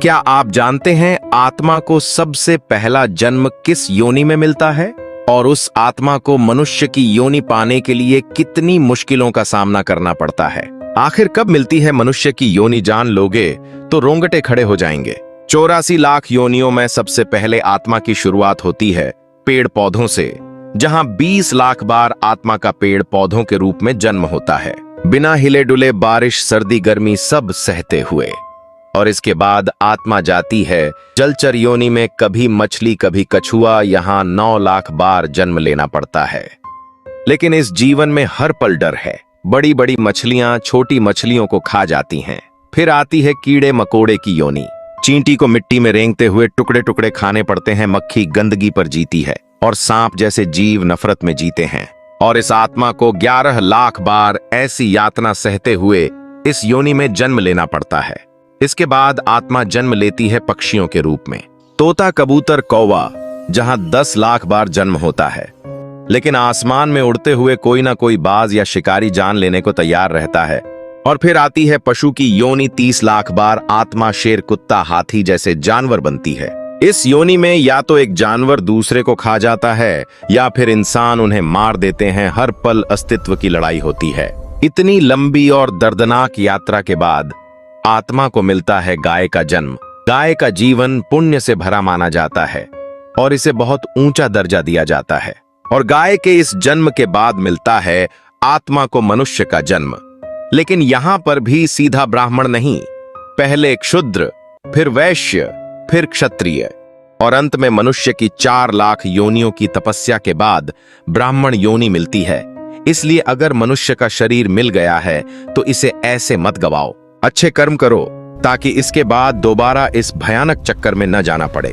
क्या आप जानते हैं आत्मा को सबसे पहला जन्म किस योनि में मिलता है और उस आत्मा को मनुष्य की योनि पाने के लिए कितनी मुश्किलों का सामना करना पड़ता है? आखिर कब मिलती है मनुष्य की योनि? जान लोगे तो रोंगटे खड़े हो जाएंगे। 84 लाख योनियों में सबसे पहले आत्मा की शुरुआत होती है पेड़ पौधों से, जहां 20 लाख बार आत्मा का पेड़ पौधों के रूप में जन्म होता है, बिना हिले डुले, बारिश सर्दी गर्मी सब सहते हुए। और इसके बाद आत्मा जाती है जलचर योनि में, कभी मछली कभी कछुआ। यहाँ 9 लाख बार जन्म लेना पड़ता है। लेकिन इस जीवन में हर पल डर है। बड़ी बड़ी मछलियां छोटी मछलियों को खा जाती हैं। फिर आती है कीड़े मकोड़े की योनि। चींटी को मिट्टी में रेंगते हुए टुकड़े टुकड़े खाने पड़ते हैं। मक्खी गंदगी पर जीती है और सांप जैसे जीव नफरत में जीते हैं। और इस आत्मा को 11 लाख बार ऐसी यातना सहते हुए इस योनि में जन्म लेना पड़ता है। इसके बाद आत्मा जन्म लेती है पक्षियों के रूप में, तोता, कबूतर, कौवा, जहां 10 लाख बार जन्म होता है। लेकिन आसमान में उड़ते हुए कोई ना कोई बाज या शिकारी जान लेने को तैयार रहता है। और फिर आती है पशु की योनि। 30 लाख बार आत्मा शेर, कुत्ता, हाथी जैसे जानवर बनती है। इस योनि में या तो एक जानवर दूसरे को खा जाता है या फिर इंसान उन्हें मार देते हैं। हर पल अस्तित्व की लड़ाई होती है। इतनी लंबी और दर्दनाक यात्रा के बाद आत्मा को मिलता है गाय का जन्म। गाय का जीवन पुण्य से भरा माना जाता है और इसे बहुत ऊंचा दर्जा दिया जाता है। और गाय के इस जन्म के बाद मिलता है आत्मा को मनुष्य का जन्म। लेकिन यहां पर भी सीधा ब्राह्मण नहीं, पहले क्षुद्र, फिर वैश्य, फिर क्षत्रिय और अंत में मनुष्य की 4 लाख योनियों की तपस्या के बाद ब्राह्मण योनि मिलती है। इसलिए अगर मनुष्य का शरीर मिल गया है तो इसे ऐसे मत गवाओ। अच्छे कर्म करो ताकि इसके बाद दोबारा इस भयानक चक्कर में न जाना पड़े।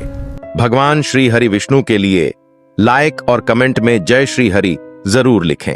भगवान श्री हरि विष्णु के लिए लाइक और कमेंट में जय श्री हरि जरूर लिखें।